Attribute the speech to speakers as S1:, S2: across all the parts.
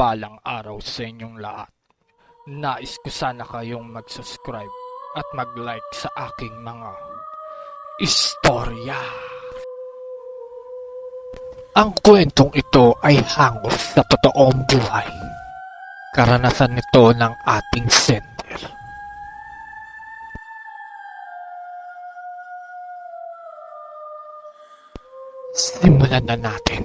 S1: mapagpalang araw sa inyong lahat. Nais ko sana kayong mag-subscribe at mag-like sa aking mga istorya. Ang kwentong ito ay hangos sa totoong buhay. Karanasan nito ng ating sender. Simulan na natin.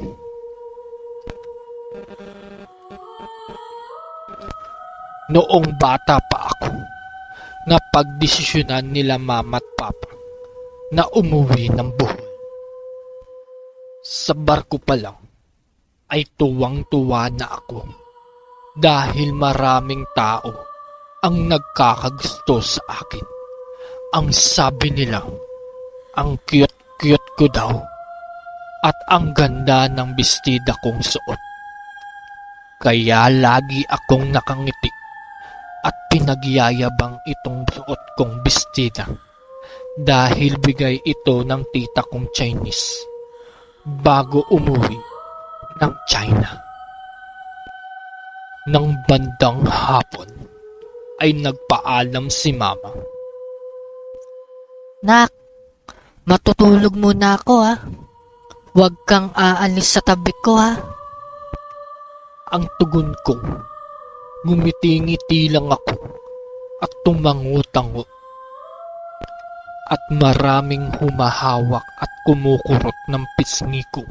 S1: Noong bata pa ako, napagdesisyonan nila mama at papa na umuwi ng Bohol. Sa barko pa lang ay tuwang-tuwa na ako dahil maraming tao ang nagkakagusto sa akin. Ang sabi nila, ang cute-cute ko daw at ang ganda ng bestida kong suot. Kaya lagi akong nakangiti at pinagyayabang itong suot kong bestida dahil bigay ito ng tita kong Chinese bago umuwi ng China. Nang bandang hapon ay nagpaalam si mama.
S2: Nak, matutulog muna ako ha. Huwag kang aalis sa tabi ko ha.
S1: Ang tugon ko, ngumiti-ngiti lang ako at tumango-tango. At maraming humahawak at kumukurot ng pisngi ko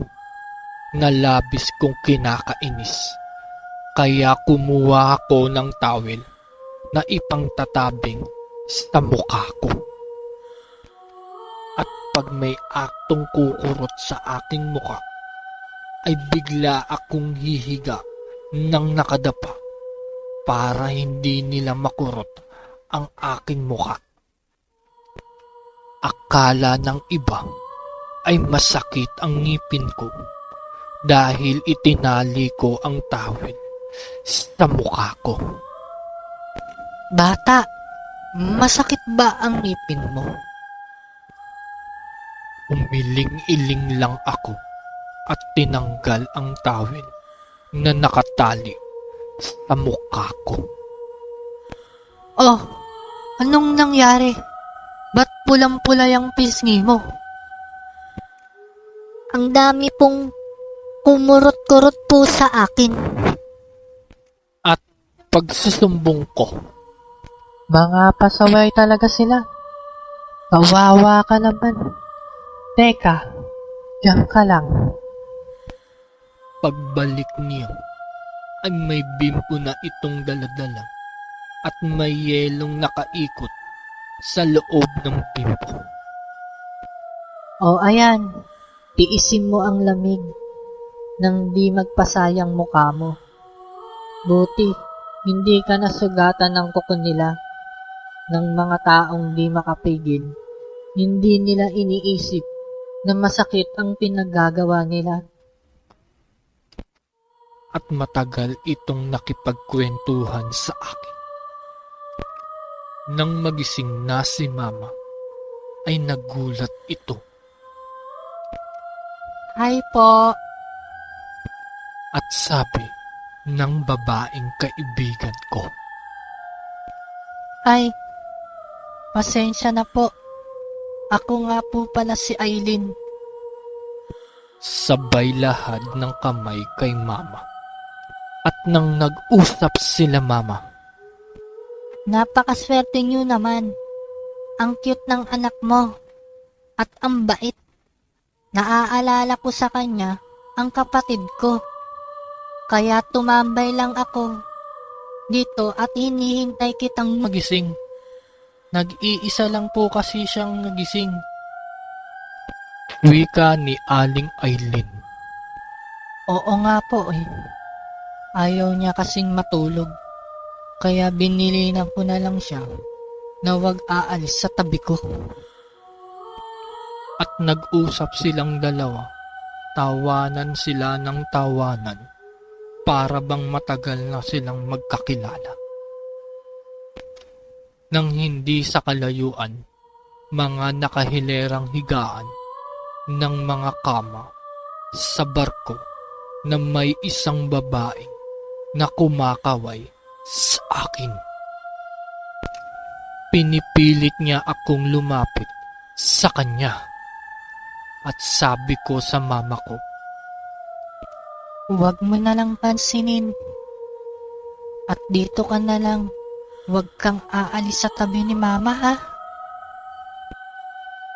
S1: na labis kong kinakainis. Kaya kumuha ako ng tawel na ipangtatabing sa mukha ko. At pag may aktong kukurot sa aking mukha, ay bigla akong hihiga ng nakadapa para hindi nila makurot ang aking mukha. Akala ng iba ay masakit ang ngipin ko dahil itinali ko ang tawel sa mukha ko.
S2: Bata, masakit ba ang ngipin mo?
S1: Umiling-iling lang ako at tinanggal ang tawel na nakatali sa mukha ko.
S2: Oh, anong nangyari? Ba't pulang-pula yung pisngi mo? Ang dami pong kumurot-kurot po sa akin.
S1: At pagsusumbong ko,
S3: Mga pasaway talaga sila. Kawawa ka naman. Teka, diyan ka lang.
S1: pagbalik niya ay may bimpo na itong daladala at may yelong nakaikot sa loob ng bimpo.
S2: O ayan, tiisin mo ang lamig nang di magpasayang mukha mo. Buti, hindi ka nasugatan ng kuko nila ng mga taong di makapigil. Hindi nila iniisip na masakit ang pinaggagawa nila.
S1: At matagal itong nakipagkwentuhan sa akin. Nang magising na si mama, ay nagulat ito.
S2: Hi po.
S1: At sabi ng babaeng kaibigan ko,
S2: Ay, pasensya na po. Ako nga po pala si Aileen.
S1: sabay lahad ng kamay kay mama. At nang nag-usap sila mama,
S2: Napakaswerte niyo naman. Ang cute ng anak mo. At ang bait. Naaalala ko sa kanya ang kapatid ko. Kaya tumambay lang ako dito at hinihintay kitang
S1: magising. Nag-iisa lang po kasi siyang nagising. Wika ni Aling Aileen.
S2: Oo nga po eh. Ayaw niya kasing matulog. Kaya binilinan ko na lang siya na wag aalis sa tabi ko.
S1: At nag-usap silang dalawa. Tawanan sila ng tawanan. Para bang matagal na silang magkakilala. Nang hindi sa kalayuan, mga nakahilerang higaan ng mga kama sa barko na may isang babaeng na kumakaway sa akin. Pinipilit niya akong lumapit sa kanya at sabi ko sa mama ko,
S2: Huwag mo na lang pansinin. At dito ka na lang. Huwag kang aalis sa tabi ni Mama, ha?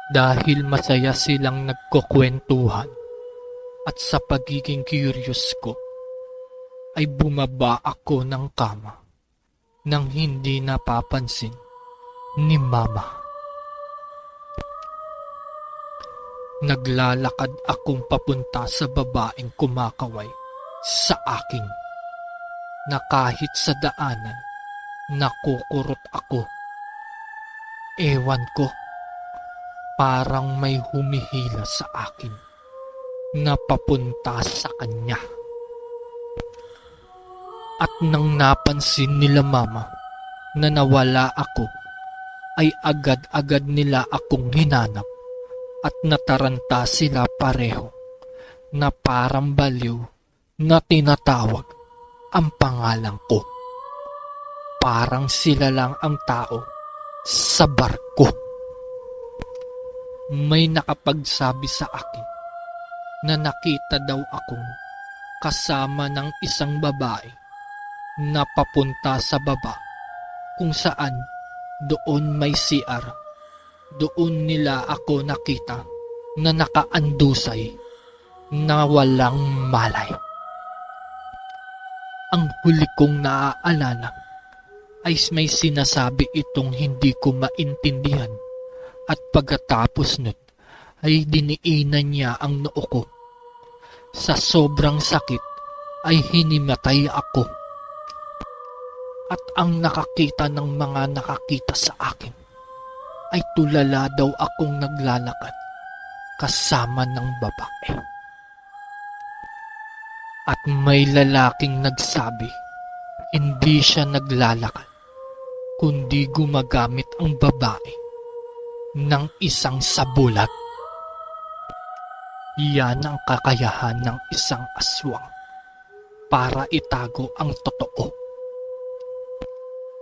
S1: dahil masaya silang nagkukwentuhan at sa pagiging curious ko ay bumaba ako ng kama nang hindi napapansin ni Mama. Naglalakad akong papunta sa babaeng kumakaway sa akin na kahit sa daanan nakukurot ako. Ewan ko, parang may humihila sa akin na papunta sa kanya. At nang napansin nila Mama na nawala ako, ay agad-agad nila akong hinanap at nataranta sila pareho na parang baliw na tinatawag ang pangalan ko. Parang sila lang ang tao sa barko. May nakapagsabi sa akin na nakita daw akong kasama ng isang babae na papunta sa baba kung saan doon may CR. Doon nila ako nakita na nakaandusay na walang malay. Ang huli kong naaalala ay may sinasabi itong hindi ko maintindihan at pagkatapos nun ay diniinan niya ang noo ko. Sa sobrang sakit ay hinimatay ako. At ang nakakita ng mga nakakita sa akin ay tulala daw akong naglalakad kasama ng babae. At may lalaking nagsabi, hindi siya naglalakad, kundi gumagamit ang babae ng isang sabulat. Yan ang kakayahan ng isang aswang para itago ang totoo.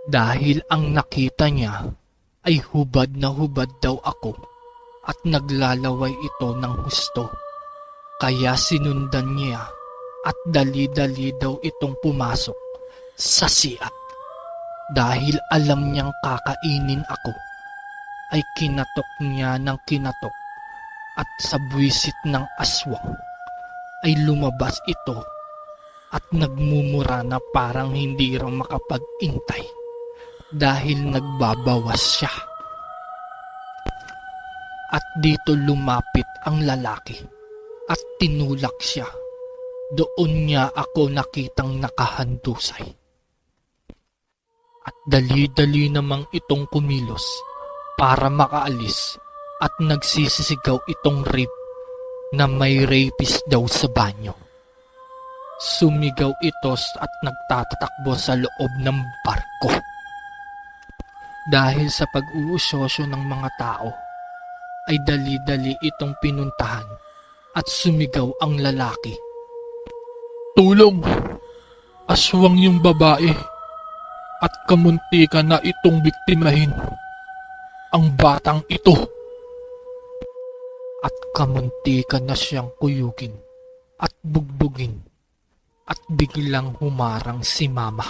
S1: Dahil ang nakita niya ay hubad na hubad daw ako at naglalaway ito ng husto. Kaya sinundan niya at dali-dali daw itong pumasok sa siat. Dahil alam niyang kakainin ako, ay kinatok niya ng kinatok at sa buwisit ng aswang ay lumabas ito at nagmumura na parang hindi raw makapag-intay dahil nagbabawas siya. At dito lumapit ang lalaki at tinulak siya. Doon niya ako nakitang nakahandusay. At dali-dali namang itong kumilos para makaalis at nagsisisigaw itong rape na may rapist daw sa banyo. Sumigaw ito at nagtatatakbo sa loob ng barko. Dahil sa pag-uusosyo ng mga tao, ay dali-dali itong pinuntahan at sumigaw ang lalaki. Tulong! Aswang yung babae at kamuntikan na itong biktimahin ang batang ito. At kamuntikan na siyang kuyugin at bugbugin at biglang humarang si Mama.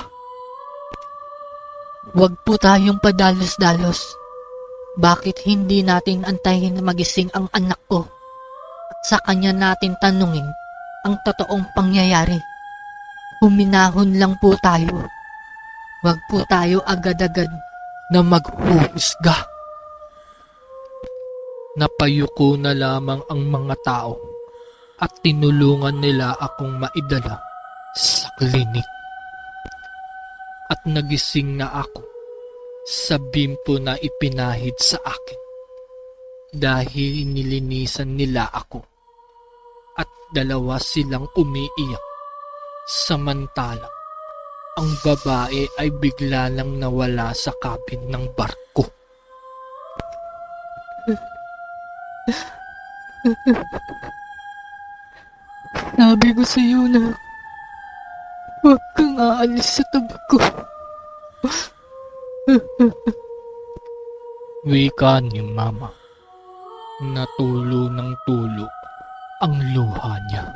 S2: Huwag po tayong padalos-dalos. Bakit hindi natin antayin na magising ang anak ko at sa kanya natin tanungin ang totoong pangyayari? Huminahon lang po tayo. Huwag po tayo agad-agad
S1: na maghuhusga. Napayuko na lamang ang mga tao at tinulungan nila akong maidala sa klinik. At nagising na ako sa bimpo na ipinahid sa akin dahil nilinisan nila ako at dalawa silang umiiyak samantalang ang babae ay bigla lang nawala sa cabin ng barko.
S3: Sabi ko sa iyo na
S1: Huwag kang aalis sa tabi ko. Wika ni Mama. Natulo ng tulo ang luha niya.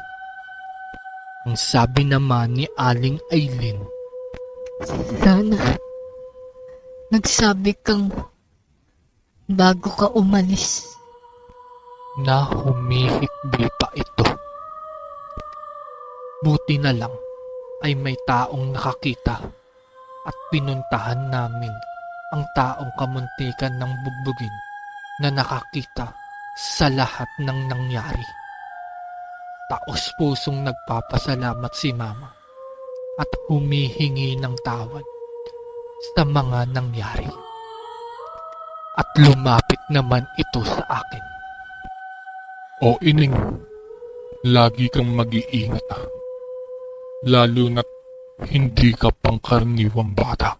S1: Ang sabi naman ni Aling Aileen,
S2: Sana, nagsabi kang bago ka umalis.
S1: na humihikbi pa ito. Buti na lang ay may taong nakakita at pinuntahan namin ang taong kamuntikan ng bugbugin na nakakita sa lahat ng nangyari. Taos pusong nagpapasalamat si Mama at humihingi ng tawad sa mga nangyari. At lumapit naman ito sa akin.
S4: O ining, lagi kang mag-iingat ah. Lalo na't hindi ka pangkaraniwang bata.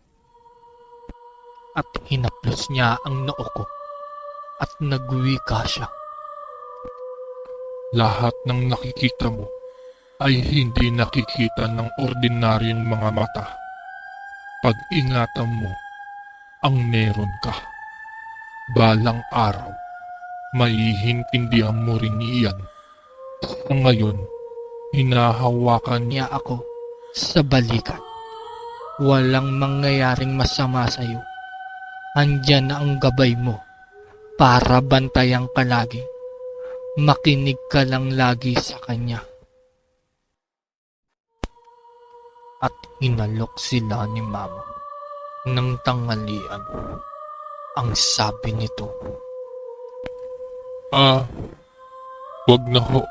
S1: At hinaplos niya ang noo ko at nagwika siya.
S4: Lahat ng nakikita mo ay hindi nakikita ng ordinaryong mga mata. Pag-ingatan mo ang meron ka. Balang araw, maiintindihan mo rin iyan. Sa ngayon, hinahawakan
S1: Niya ako sa balikat. Walang mangyayaring masama sa iyo. Andyan na ang gabay mo para bantayan ka lagi. Makinig ka lang lagi sa kanya. At hinalok sila ni Mama ng tanghalian. Ang sabi nito,
S4: Wag na ho.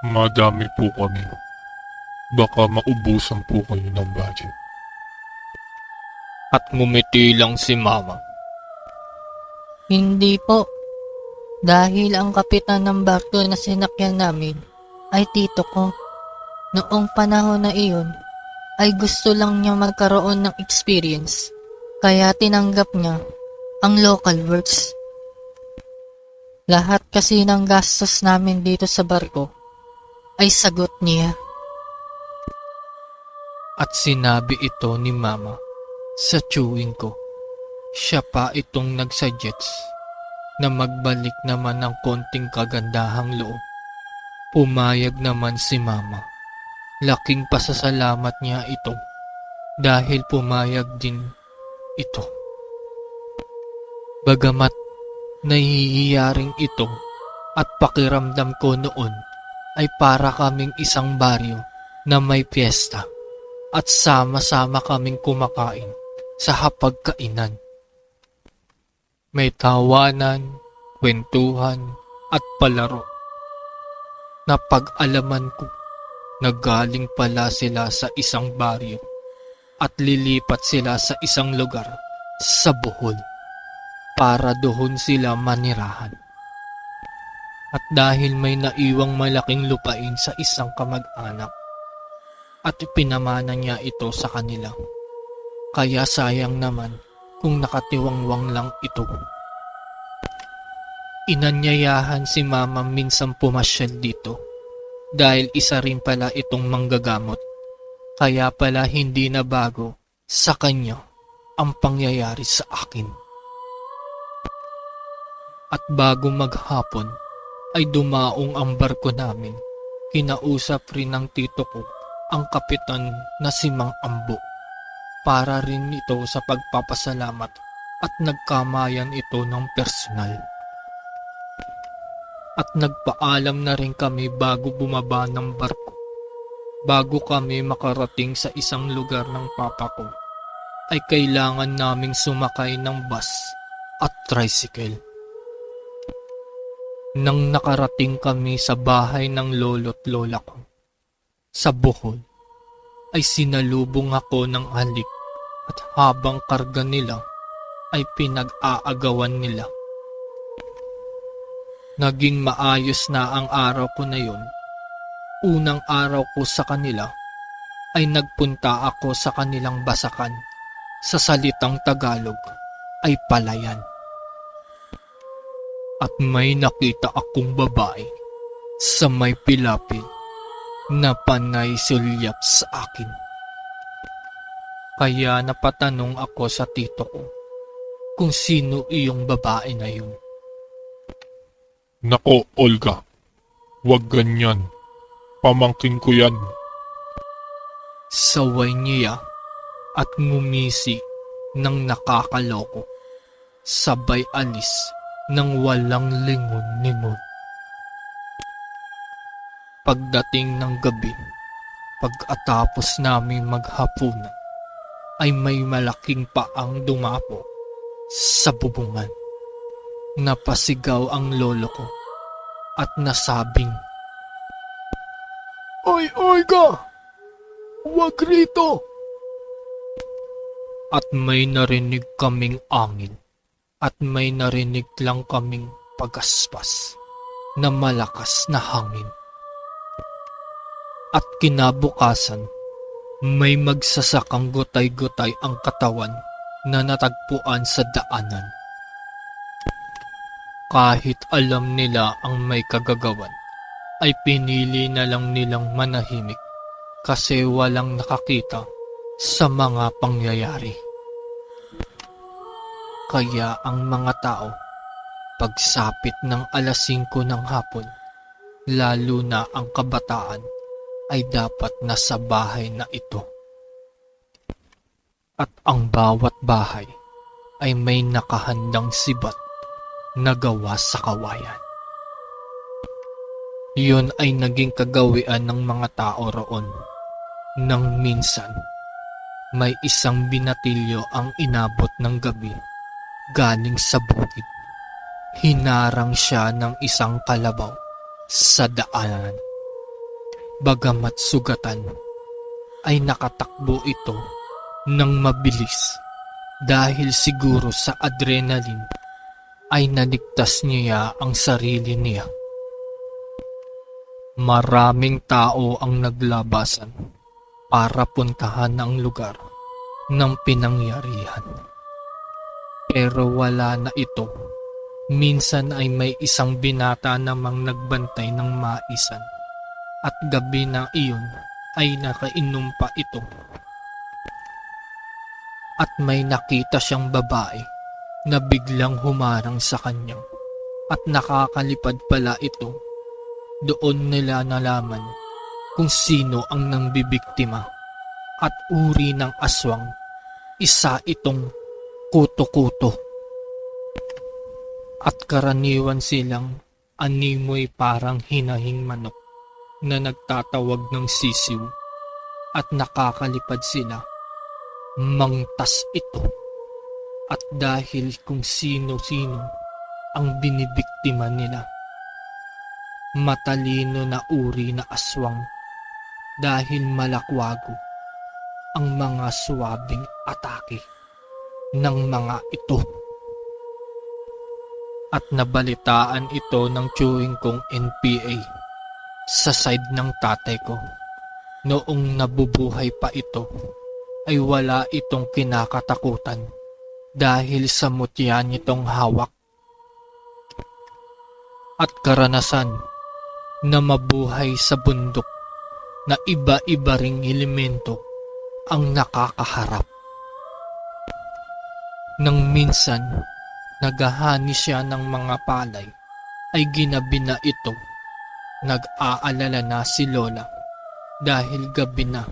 S4: Madami po kami. Baka maubusan po kayo ng budget.
S1: at ngumiti lang si Mama.
S2: Hindi po. Dahil ang kapitan ng barko na sinakyan namin ay tito ko. Noong panahon na iyon ay gusto lang niya magkaroon ng experience. Kaya tinanggap niya ang local works. Lahat kasi ng gastos namin dito sa barko ay sagot niya.
S1: At sinabi ito ni Mama sa chewing ko. Siya pa itong nagsuggest na magbalik naman ng konting kagandahang loob. Pumayag naman si Mama. Laking pasasalamat niya ito dahil pumayag din ito. Bagamat nahihiyaring ito at pakiramdam ko noon ay para kaming isang baryo na may piyesta at sama-sama kaming kumakain sa hapagkainan. May tawanan, kwentuhan at palaro. Napag-alaman ko na galing pala sila sa isang baryo at lilipat sila sa isang lugar sa Bohol para doon sila manirahan. At dahil may naiwang malaking lupain sa isang kamag-anak at pinamana niya ito sa kanila, kaya sayang naman kung nakatiwangwang lang ito. Inanyayahan si Mama minsan pumasyal dito dahil isa rin pala itong manggagamot. Kaya pala hindi na bago sa kanya ang pangyayari sa akin. At bago maghapon ay dumaong ang barko namin. Kinausap rin ng tito ko ang kapitan na si Mang Ambo para rin ito sa pagpapasalamat at nagkamayan ito ng personal. At nagpaalam na rin kami bago bumaba ng barko. Bago kami makarating sa isang lugar ng papa ko, ay kailangan naming sumakay ng bus at tricycle. Nang nakarating kami sa bahay ng lolo't lola ko, sa Bohol, ay sinalubong ako ng halik at habang karga nila ay pinag-aagawan nila. Naging maayos na ang araw ko na yun. Unang araw ko sa kanila ay nagpunta ako sa kanilang basakan. Sa salitang Tagalog ay palayan. At may nakita akong babae sa may pilapil na panay sulyap sa akin. Kaya napatanong ako sa tito ko kung sino iyong babae na yun.
S4: Nako, Olga. Huwag ganyan. Pamangkin ko yan.
S1: Saway niya at ngumisi ng nakakaloko. Sabay alis ng walang lingon-lingon. Pagdating ng gabi, pagkatapos namin maghapunan, ay may malaking paang dumapo sa bubungan. Napasigaw ang lolo ko at nasabing, "Oy, Olga! Huwag rito!" At may narinig kaming angin at may narinig lang kaming pagaspas na malakas na hangin. At kinabukasan, may magsasakang gutay-gutay ang katawan na natagpuan sa daanan. Kahit alam nila ang may kagagawan, ay pinili na lang nilang manahimik kasi walang nakakita sa mga pangyayari. Kaya ang mga tao, pagsapit ng 5:00 ng hapon, lalo na ang kabataan, ay dapat nasa bahay na ito. At ang bawat bahay ay may nakahandang sibat na gawa sa kawayan. Yun ay naging kagawian ng mga tao roon. Nang minsan, may isang binatilyo ang inabot ng gabi galing sa bukid. Hinarang siya ng isang kalabaw sa daanan. Bagamat sugatan, ay nakatakbo ito ng mabilis dahil siguro sa adrenaline ay naligtas niya ang sarili niya. Maraming tao ang naglabasan para puntahan ang lugar ng pinangyarihan. Pero wala na ito. Minsan ay may isang binata namang nagbantay ng maisan at gabi na iyon ay nakainom pa ito. At may nakita siyang babae na biglang humarang sa kanya at nakakalipad pala ito. Doon nila nalaman kung sino ang nangbibiktima at uri ng aswang. Isa itong kuto-kuto. At karaniwan silang animoy parang hinahing manok na nagtatawag ng sisiw at nakakalipad sila. Mangtas ito. At dahil kung sino-sino ang binibiktima nila. Matalino na uri na aswang dahil malakwago ang mga suwabing atake ng mga ito. At nabalitaan ito ng chewing kong NPA sa side ng tatay ko. Noong nabubuhay pa ito ay wala itong kinakatakutan dahil sa mutya nitong hawak. At karanasan na mabuhay sa bundok na iba-iba ring elemento ang nakakaharap. Nang minsan, naghahani siya ng mga palay, ay ginabi na ito. Nag-aalala na si Lola dahil gabi na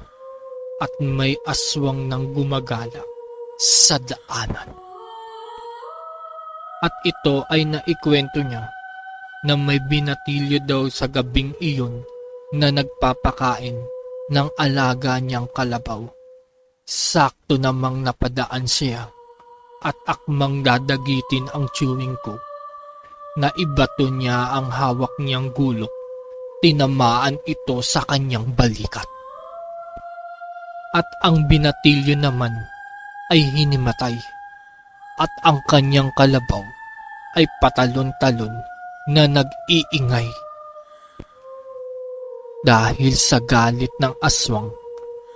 S1: at may aswang nang gumagala sa daanan. At ito ay naikwento niya na may binatilyo daw sa gabing iyon na nagpapakain ng alaga niyang kalabaw. Sakto namang napadaan siya at akmang dadagitin ang chewing ko na ibato niya ang hawak niyang gulok. Tinamaan ito sa kanyang balikat. At ang binatilyo naman ay hinimatay at ang kanyang kalabaw ay patalon-talon na nag-iingay. Dahil sa galit ng aswang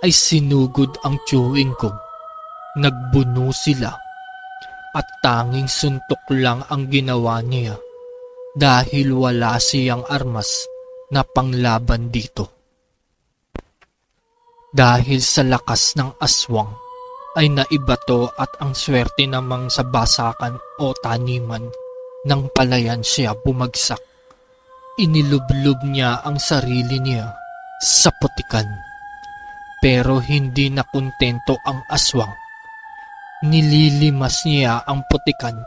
S1: ay sinugod ang chewing ko. Nagbuno sila at tanging suntok lang ang ginawa niya dahil wala siyang armas na panglaban dito. Dahil sa lakas ng aswang ay naibato at ang swerte namang sa basakan o taniman ng palayan siya bumagsak. Inilublob niya ang sarili niya sa putikan. Pero hindi na kontento ang aswang. Nililimas niya ang putikan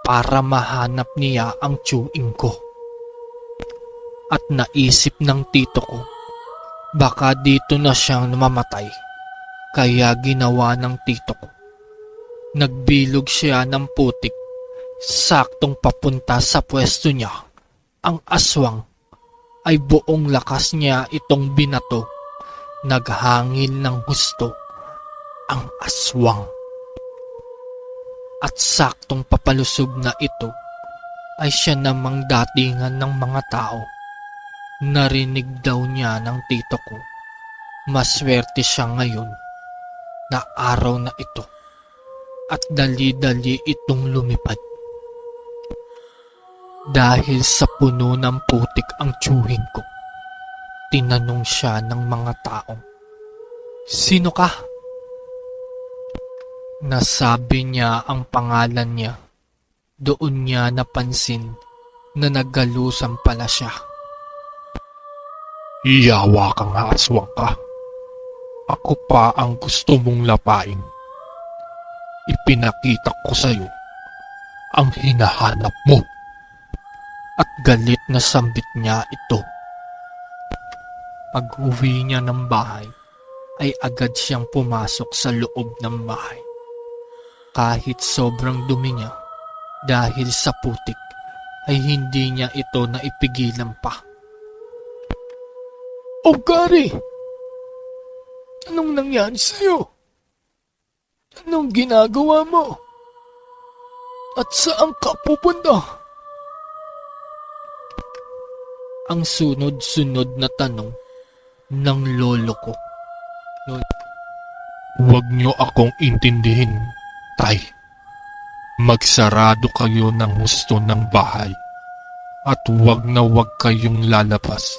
S1: para mahanap niya ang tiyuing ko. At naisip ng tito ko, baka dito na siyang namamatay. Kaya ginawa ng tito ko. Nagbilog siya ng putik, saktong papunta sa pwesto niya. Ang aswang ay buong lakas niya itong binato. Naghangil ng husto ang aswang. At saktong papalusog na ito ay siya namang datingan ng mga tao. Narinig daw niya ng tito ko, maswerte siya ngayon na araw na ito at dali-dali itong lumipad. Dahil sa puno ng putik ang tiyuhin ko, tinanong siya ng mga taong, "Sino ka?" Nasabi niya ang pangalan niya. Doon niya napansin na naggalusan pala siya.
S4: Iyawa ka nga, aswang ka. Ako pa ang gusto mong lapain. Ipinakita ko sa'yo ang hinahanap mo.
S1: At galit na sambit niya ito. Pag-uwi niya ng bahay, ay agad siyang pumasok sa loob ng bahay. Kahit sobrang dumi niya, dahil sa putik, ay hindi niya ito naipigilan pa. "Oh, Gary! Anong nangyari sa'yo? Anong ginagawa mo? At saan ka pupunta?" Ang sunod-sunod na tanong ng lolo ko.
S4: Huwag niyo akong intindihin, tay. Magsarado kayo ng husto ng bahay at huwag na huwag kayong lalabas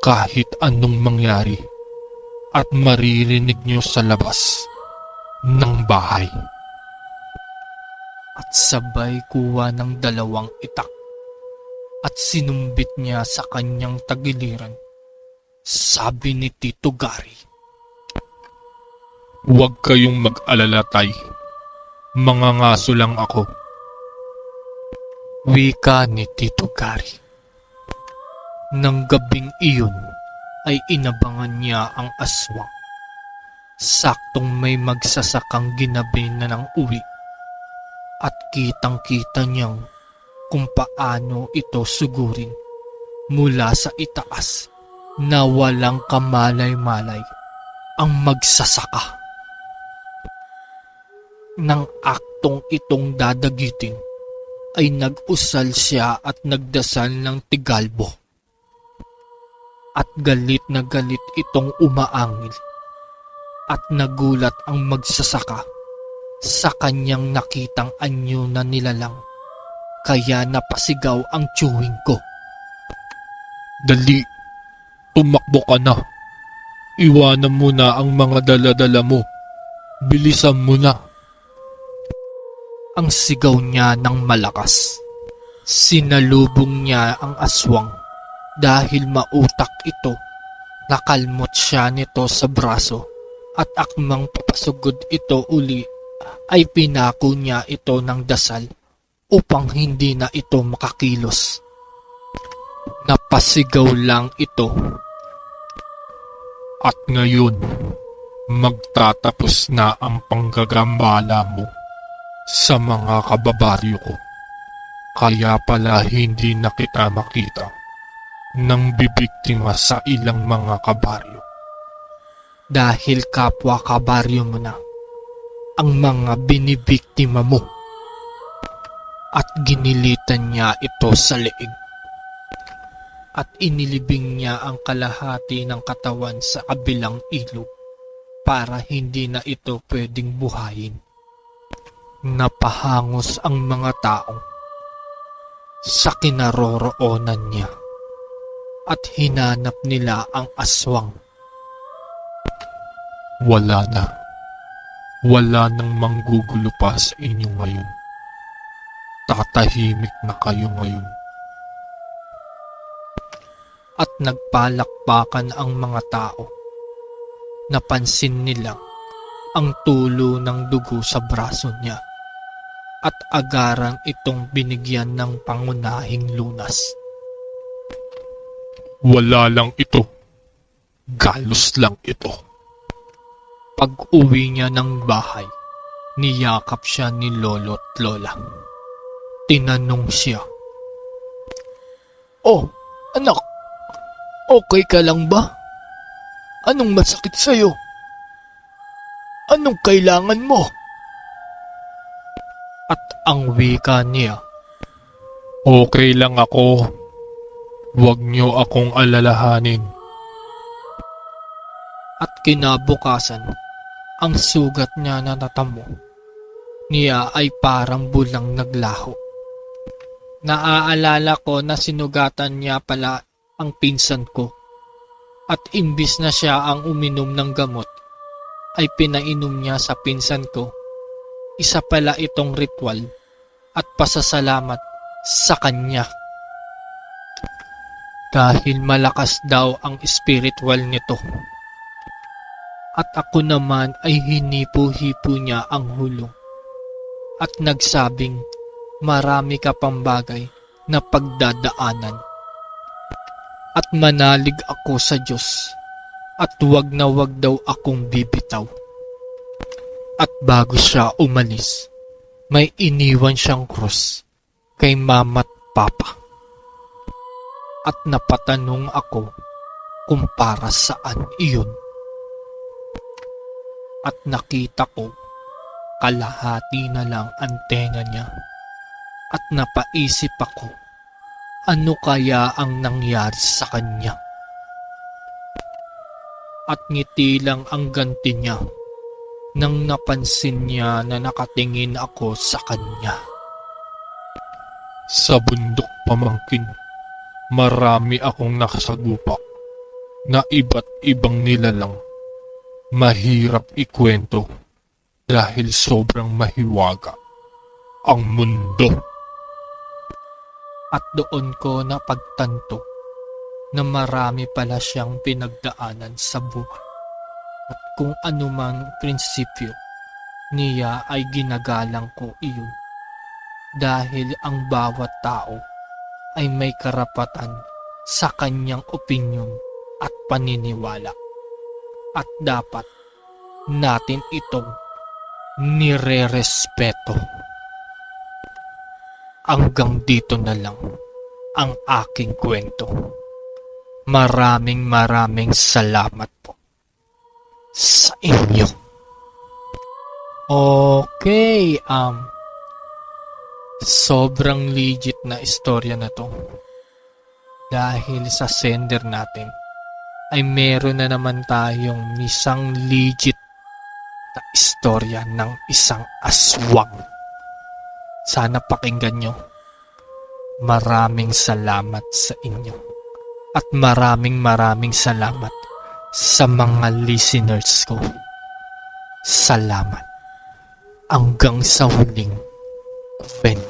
S4: kahit anong mangyari at maririnig niyo sa labas ng bahay.
S1: At sabay kuha ng dalawang itak at sinumbit niya sa kanyang tagiliran. Sabi ni Tito Gary,
S4: Huwag kayong mag-alala, tay. Mangangaso lang ako.
S1: Wika ni Tito Gary. Nang gabing iyon ay inabangan niya ang aswang. Saktong may magsasakang ginabi na ng uwi at kitang-kita niyang kung paano ito sugurin mula sa itaas na walang kamalay-malay ang magsasaka. Nang aktong itong dadagitin ay nag-usal siya at nagdasal ng tigalbo. At galit na galit itong umaangil at nagulat ang magsasaka sa kanyang nakitang anyo na nilalang. Kaya napasigaw ang tiyuhin ko.
S4: Dali, tumakbo ka na. Iwanan mo na ang mga dala-dala mo. Bilisan mo na.
S1: Ang sigaw niya ng malakas. Sinalubong niya ang aswang dahil mautak ito. Nakalmot siya nito sa braso at akmang papasugod ito uli ay pinako niya ito ng dasal upang hindi na ito makakilos. Napasigaw lang ito.
S4: At ngayon, magtatapos na ang panggagambala mo sa mga kababaryo ko. Kaya pala hindi na kita makita nang bibiktima sa ilang mga kabaryo.
S1: Dahil kapwa kabaryo mo na ang mga binibiktima mo. At ginilitan niya ito sa leeg. At inilibing niya ang kalahati ng katawan sa kabilang ilog para hindi na ito pwedeng buhayin. Napahangos ang mga tao sa kinaroroonan niya at hinanap nila ang aswang.
S4: Wala na. Wala nang manggugulo pa sa inyo ngayon. Tatahimik na kayo ngayon.
S1: At nagpalakpakan ang mga tao. Napansin nila ang tulo ng dugo sa braso niya at agarang itong binigyan ng pangunahing lunas.
S4: Wala lang ito. Galos lang ito.
S1: Pag-uwi niya ng bahay, niyakap siya ni lolo at lola. Tinanong siya, "Oh, anak, okay ka lang ba? Anong masakit sa'yo? Anong kailangan mo?" At ang wika niya,
S4: Okay lang ako. Huwag niyo akong alalahanin.
S1: at kinabukasan, ang sugat niya na natamo niya ay parang bulang naglaho. Naaalala ko na sinugatan niya pala ang pinsan ko at imbis na siya ang uminom ng gamot ay pinainom niya sa pinsan ko. Isa pala itong ritual at pasasalamat sa kanya. Dahil malakas daw ang spiritual nito. At ako naman ay hinipo-hipo niya ang hulong at nagsabing marami ka pang bagay na pagdadaanan. At manalig ako sa Diyos at wag na wag daw akong bibitaw. At bago siya umalis, may iniwan siyang krus kay mama at papa. At napatanong ako kung para saan iyon. At nakita ko kalahati na lang ang tenga niya. At napaisip ako, ano kaya ang nangyari sa kanya? At ngiti lang ang ganti niya nang napansin niya na nakatingin ako sa kanya.
S4: Sa bundok pamangkin, marami akong nakasagupa na iba't ibang nilalang. Mahirap ikwento dahil sobrang mahiwaga ang mundo.
S1: At doon ko napagtanto na marami pala siyang pinagdaanan sa buhay. At kung anumang prinsipyo niya ay ginagalang ko iyon. Dahil ang bawat tao ay may karapatan sa kanyang opinyon at paniniwala. At dapat natin itong nire-respeto. Hanggang dito na lang ang aking kwento. Maraming salamat po sa inyo. Okay, sobrang legit na istorya na to. Dahil sa sender natin ay meron na naman tayong isang legit na istorya ng isang aswang. Sana pakinggan nyo. Maraming salamat sa inyo. At maraming salamat sa mga listeners ko. Salamat. Hanggang sa huling kwento.